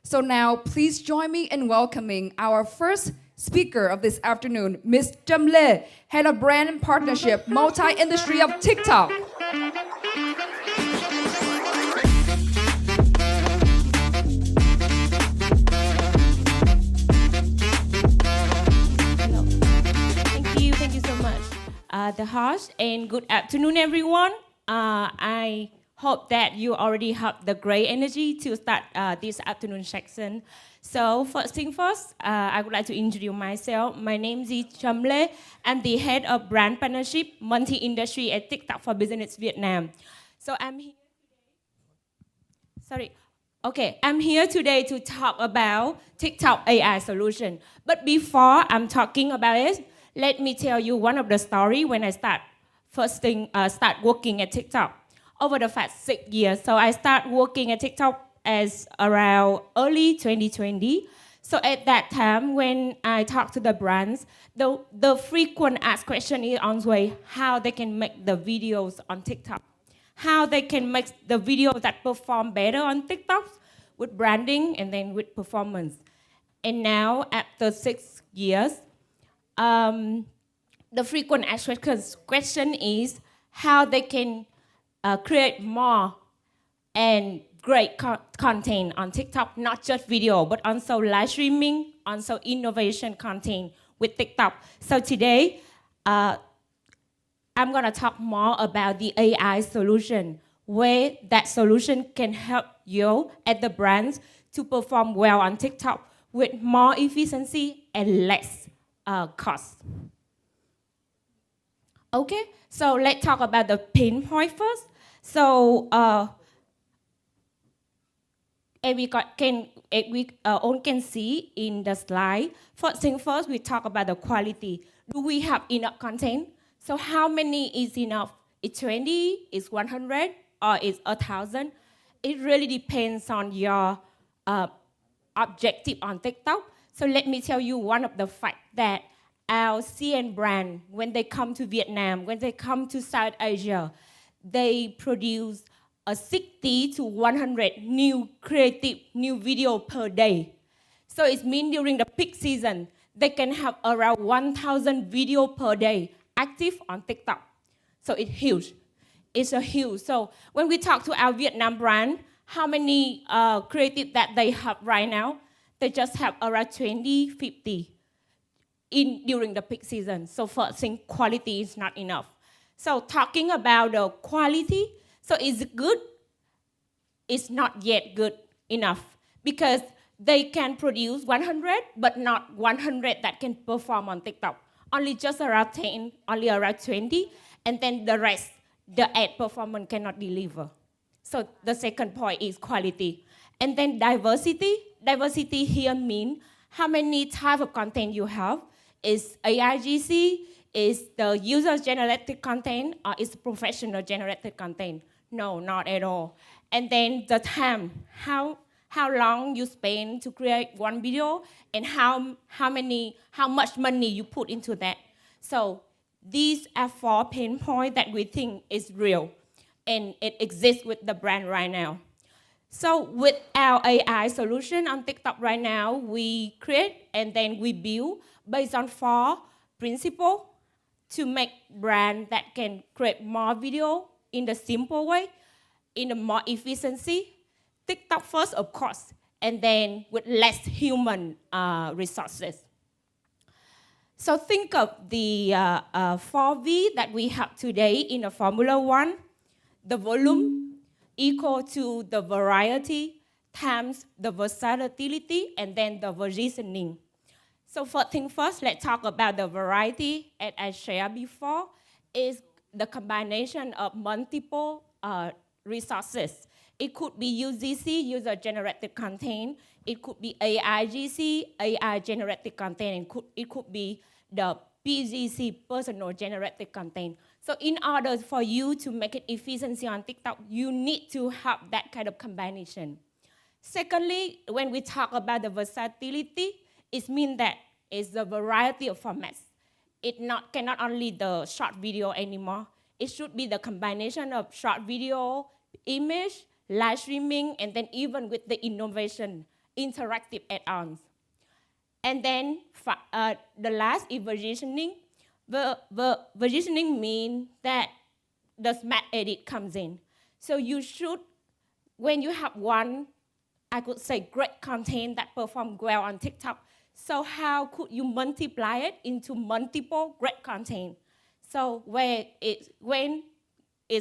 So now, please join me in welcoming our first speaker of this afternoon, Ms. Jamle, Head of Brand and Partnership, Multi-Industry of TikTok. Hello. Thank you so much, the host, and good afternoon, everyone. I hope that you already have the great energy to start this afternoon section. So first thing first, I would like to introduce myself. My name is Chamle. I'm the head of brand partnership, multi-industry at TikTok for Business Vietnam. So I'm here. Sorry. Okay, I'm here today to talk about TikTok AI solution. But before I'm talking about it, let me tell you one of the story when I start working at TikTok over the past 6 years. So I start working at TikTok as around early 2020. So at that time, when I talk to the brands, the frequent asked question is always how they can make the videos on TikTok, how they can make the videos that perform better on TikTok with branding and then with performance. And now, after 6 years, the frequent asked question is how they can create more and great content on TikTok, not just video, but also live streaming, also innovation content with TikTok. So today, I'm going to talk more about the AI solution, where that solution can help you at the brands to perform well on TikTok with more efficiency and less cost. Okay, so let's talk about the pain point first. So, we all can see in the slide. First thing first, we talk about the quality. Do we have enough content? So how many is enough? Is 20, is 100, or is 1,000? It really depends on your objective on TikTok. So let me tell you one of the facts that our CN brand, when they come to Vietnam, when they come to South Asia, they produce a 60 to 100 new creative new video per day. So it means during the peak season, they can have around 1,000 video per day active on TikTok. So it's huge. It's a huge. So when we talk to our Vietnam brand, how many creative that they have right now? They just have around 20, 50 during the peak season. So first thing, quality is not enough. So talking about the quality, so it's good, it's not yet good enough because they can produce 100, but not 100 that can perform on TikTok. Only just around 10, only around 20, and then the rest, the ad performance cannot deliver. So the second point is quality. And then diversity. Diversity here means how many type of content you have. Is AIGC, is the user-generated content, or is professional-generated content? No, not at all. And then the time, how long you spend to create one video, and how much money you put into that. So these are 4 pain points that we think is real, and it exists with the brand right now. So with our AI solution on TikTok right now, we create and then we build based on 4 principles to make brand that can create more video in the simple way, in a more efficiency. TikTok first, of course, and then with less human resources. So think of the 4V that we have today in a Formula One. The volume equal to the variety times the versatility and then the positioning. So first thing first, let's talk about the variety. As I shared before, is the combination of multiple resources. It could be UGC, user-generated content. It could be AIGC, AI-generated content. It could be the PGC, personal-generated content. So in order for you to make it efficiency on TikTok, you need to have that kind of combination. Secondly, when we talk about the versatility, it means that it's the variety of formats. It cannot only the short video anymore. It should be the combination of short video, image, live streaming, and then even with the innovation interactive add-ons. And then the last is versioning. Versioning means that the smart edit comes in. So you should, when you have one, I could say, great content that performs well on TikTok, so how could you multiply it into multiple great content? So when it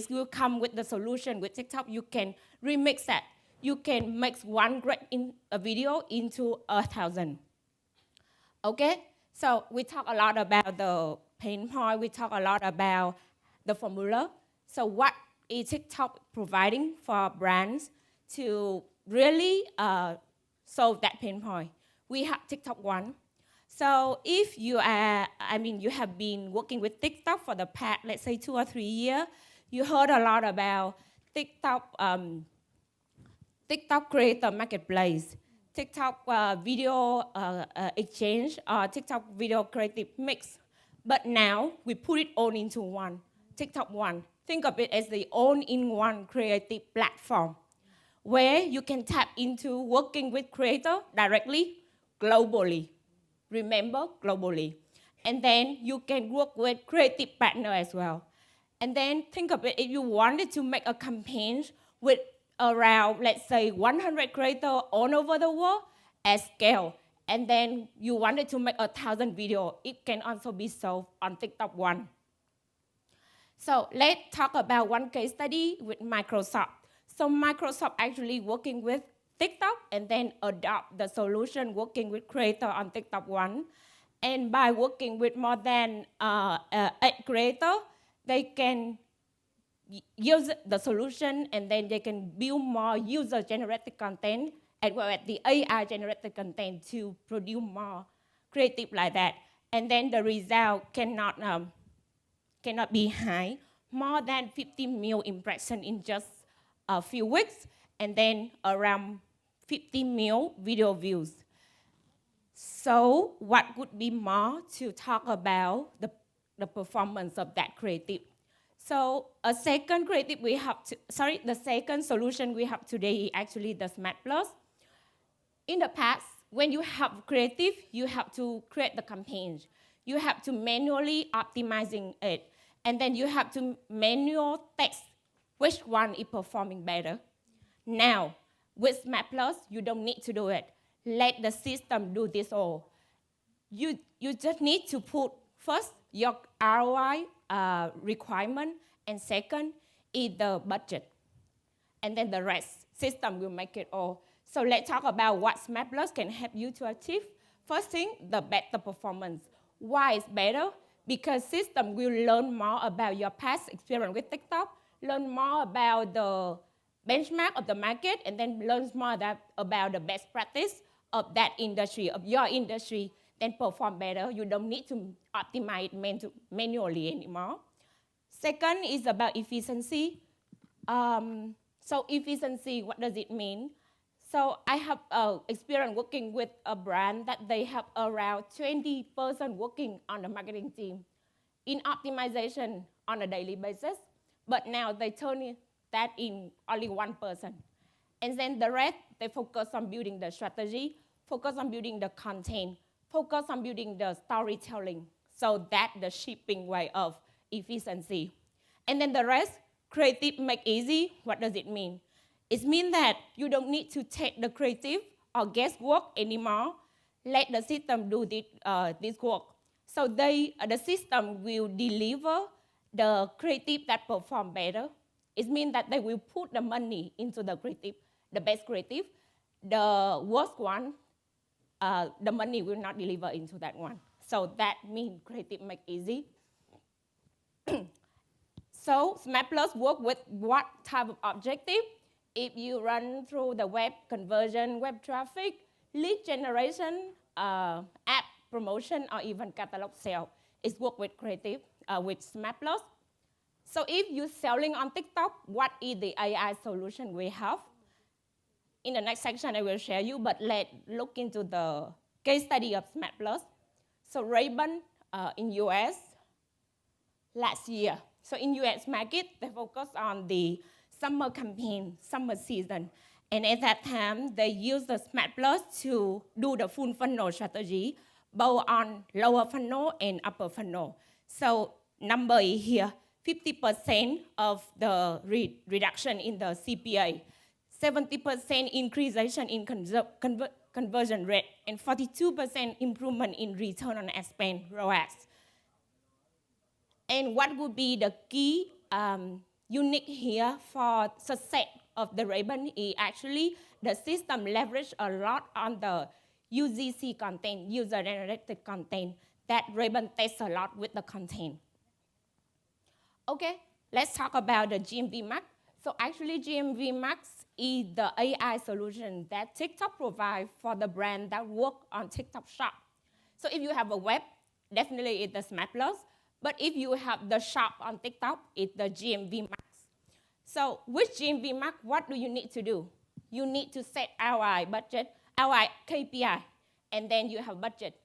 will come with the solution with TikTok, you can remix that. You can make one great a video into 1,000. Okay, so we talk a lot about the pain point. We talk a lot about the formula. So what is TikTok providing for brands to really solve that pain point? We have TikTok One. So if you are, you have been working with TikTok for the past, let's say 2 or 3 years, you heard a lot about TikTok, TikTok Creator Marketplace, TikTok video exchange, or TikTok video creative mix. But now we put it all into one, TikTok One. Think of it as the all-in-one creative platform where you can tap into working with creators directly, globally. Remember, globally. And then you can work with creative partner as well. And then think of it, if you wanted to make a campaign with around, let's say, 100 creators all over the world at scale, and then you wanted to make 1,000 videos, it can also be solved on TikTok One. So let's talk about one case study with Microsoft. So Microsoft actually working with TikTok and then adopt the solution working with creator on TikTok One. And by working with more than 8 creators, they can use the solution and then they can build more user-generated content as well as the AI-generated content to produce more creative like that. And then the result cannot be high, more than 50 million impressions in just a few weeks, and then around 50 million video views. So what would be more to talk about the performance of that creative? So the second solution we have today is actually the Smart Plus. In the past, when you have creative, you have to create the campaigns. You have to manually optimizing it. And then you have to manual test which one is performing better. Now, with Smart Plus, you don't need to do it. Let the system do this all. You just need to put first your ROI requirement, and second is the budget. And then the rest, system will make it all. So let's talk about what Smart Plus can help you to achieve. First thing, the better performance. Why is better? Because system will learn more about your past experience with TikTok, learn more about the benchmark of the market, and then learn more about the best practice of that industry, of your industry, then perform better. You don't need to optimize it manually anymore. Second is about efficiency. So efficiency, what does it mean? So I have experience working with a brand that they have around 20 person working on the marketing team in optimization on a daily basis, but now they turn that in only one person. And then the rest, they focus on building the strategy, focus on building the content, focus on building the storytelling, so that the shipping way of efficiency. And then the rest, creative make easy. What does it mean? It means that you don't need to take the creative or guesswork anymore. Let the system do this work. So the system will deliver the creative that perform better. It means that they will put the money into the creative, the best creative. The worst one, the money will not deliver into that one. So that means creative make easy. So Smart Plus work with what type of objective? If you run through the web conversion, web traffic, lead generation, app promotion, or even catalog sale, it's work with creative, with Smart Plus. So if you're selling on TikTok, what is the AI solution we have? In the next section, I will share you, but let's look into the case study of Smart Plus. So Ray-Ban in US last year. So in US market, they focus on the summer campaign, summer season. And at that time, they used the Smart Plus to do the full funnel strategy, both on lower funnel and upper funnel. So number here, 50% of the reduction in the CPA, 70% increase in conversion rate, and 42% improvement in return on ad spend, ROAS. And what would be the key unique here for success of the Ray-Ban is actually the system leverage a lot on the UGC content, user-generated content, that Ray-Ban tests a lot with the content. Okay, let's talk about the GMV Max. So actually GMV Max is the AI solution that TikTok provides for the brand that work on TikTok Shop. So if you have a web, definitely it's the Smart Plus. But if you have the shop on TikTok, it's the GMV Max. So with GMV Max, what do you need to do? You need to set ROI budget, ROI KPI, and then you have budget.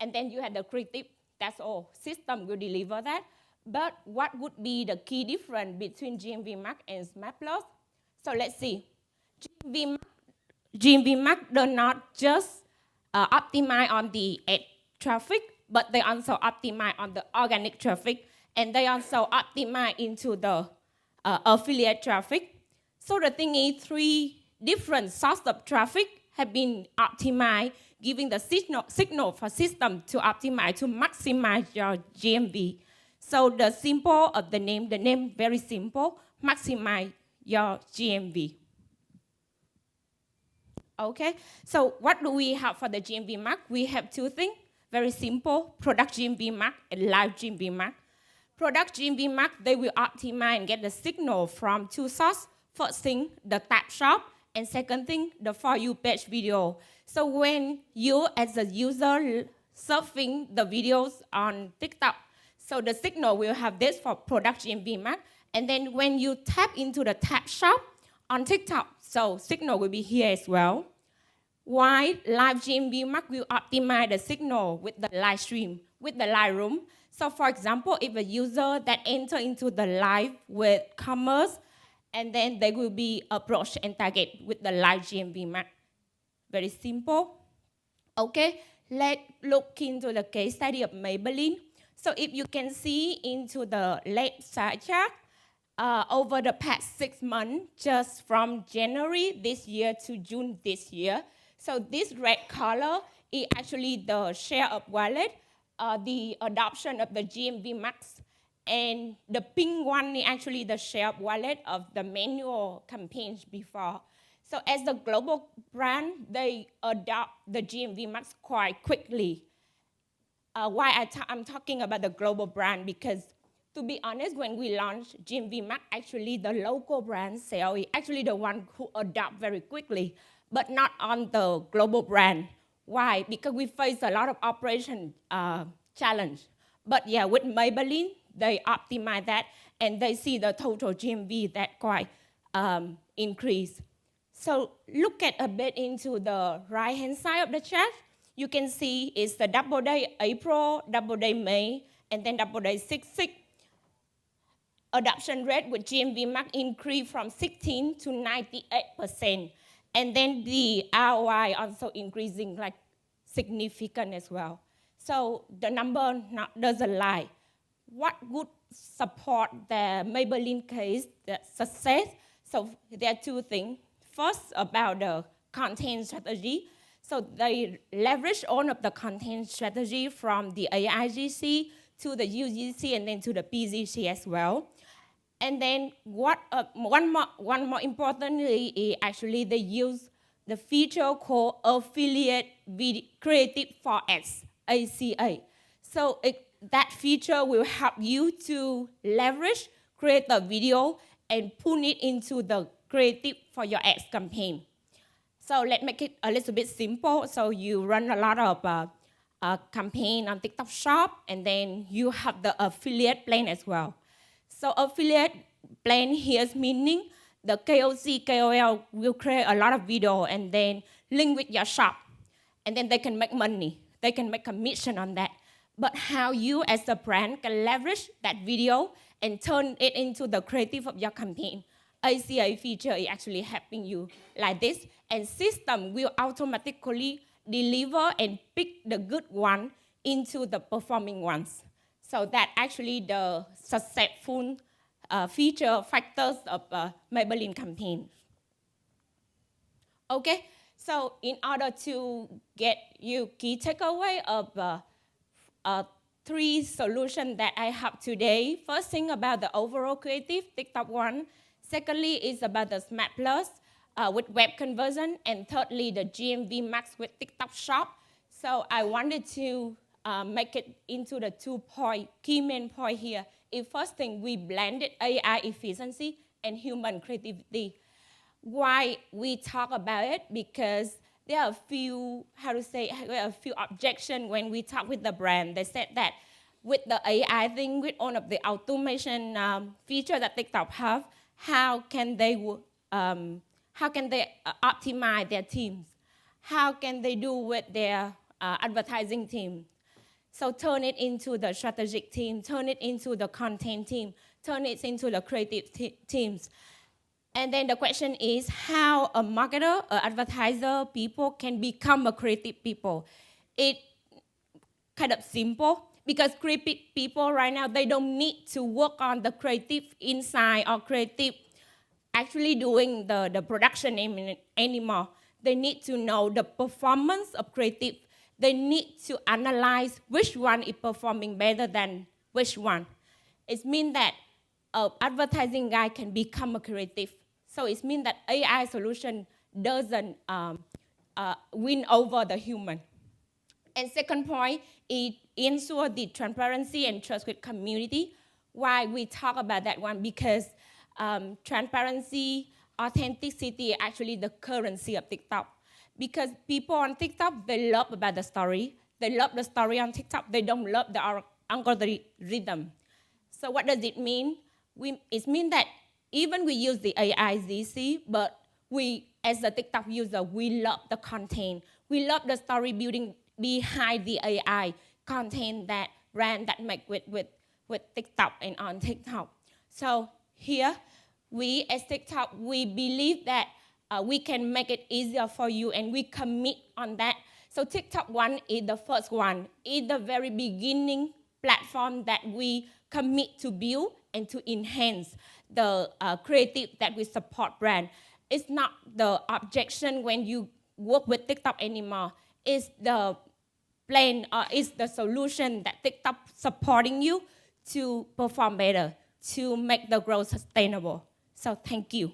And then you have the creative, that's all. System will deliver that. But what would be the key difference between GMV Max and Smart Plus? So let's see. GMV Max does not just optimize on the ad traffic, but they also optimize on the organic traffic, and they also optimize into the affiliate traffic. So the thing is, 3 different sources of traffic have been optimized, giving the signal for system to optimize, to maximize your GMV. So the symbol of the name very simple, maximize your GMV. Okay, so what do we have for the GMV Max? We have 2 things, very simple, product GMV Max and live GMV Max. Product GMV Max, they will optimize and get the signal from 2 sources. First thing, the tab shop, and second thing, the For You page video. So when you as a user surfing the videos on TikTok, so the signal will have this for product GMV Max. And then when you tap into the tab shop on TikTok, so signal will be here as well. Why live GMV Max will optimize the signal with the live stream, with the live room. So for example, if a user that enter into the live with commerce, and then they will be approached and target with the live GMV Max. Very simple. Okay, let's look into the case study of Maybelline. So if you can see into the left side chart, over the past 6 months, just from January this year to June this year, so this red color is actually the share of wallet, the adoption of the GMV Max, and the pink one is actually the share of wallet of the manual campaigns before. So as the global brand, they adopt the GMV Max quite quickly. Why I'm talking about the global brand, because to be honest, when we launched GMV Max, actually the local brand sale is actually the one who adopt very quickly, but not on the global brand. Why? Because we face a lot of operation challenge. But yeah, with Maybelline, they optimize that, and they see the total GMV that quite increase. So look at a bit into the right-hand side of the chart. You can see it's the Double Day April, Double Day May, and then Double Day 6/6. Adoption rate with GMV Max increased from 16 to 98%. And then the ROI also increasing like significant as well. So the number doesn't lie. What would support the Maybelline case, the success? So there are 2 things. First, about the content strategy. So they leverage all of the content strategy from the AIGC to the UGC and then to the PGC as well. And then one more importantly is actually they use the feature called Affiliate Creative for Ads, ACA. So that feature will help you to leverage, create a video, and put it into the creative for your ads campaign. So let's make it a little bit simple. So you run a lot of campaign on TikTok Shop, and then you have the affiliate plan as well. So affiliate plan here is meaning the KOC, KOL will create a lot of video and then link with your shop. And then they can make money. They can make commission on that. But how you as a brand can leverage that video and turn it into the creative of your campaign. ACA feature is actually helping you like this, and system will automatically deliver and pick the good one into the performing ones. So that actually the successful feature factors of Maybelline campaign. Okay, so in order to get you key takeaway of 3 solutions that I have today. First thing about the overall creative, TikTok one. Secondly is about the Smart Plus with web conversion. And thirdly, the GMV Max with TikTok Shop. So I wanted to make it into the 2 key main point here. First thing, we blended AI efficiency and human creativity. Why we talk about it? Because there are a few, objections when we talk with the brand. They said that with the AI thing, with all of the automation feature that TikTok have, how can they optimize their teams? How can they do with their advertising team? So turn it into the strategic team, turn it into the content team, turn it into the creative teams. And then the question is how a marketer, an advertiser, people can become a creative people. It kind of simple because creative people right now, they don't need to work on the creative inside or creative actually doing the production anymore. They need to know the performance of creative. They need to analyze which one is performing better than which one. It means that an advertising guy can become a creative. So it means that AI solution doesn't win over the human. And second point, it ensures the transparency and trust with community. Why we talk about that one? Because transparency, authenticity are actually the currency of TikTok. Because people on TikTok, they love about the story. They love the story on TikTok. They don't love the algorithm. So what does it mean? It means that even we use the AI ZC, but we, as a TikTok user, we love the content. We love the story building behind the AI content that brand that make with TikTok and on TikTok. So here, we as TikTok, we believe that we can make it easier for you, and we commit on that. So TikTok one is the first one. It's the very beginning platform that we commit to build and to enhance the creative that we support brand. It's not the objection when you work with TikTok anymore. It's the plan or it's the solution that TikTok supporting you to perform better, to make the growth sustainable. So thank you.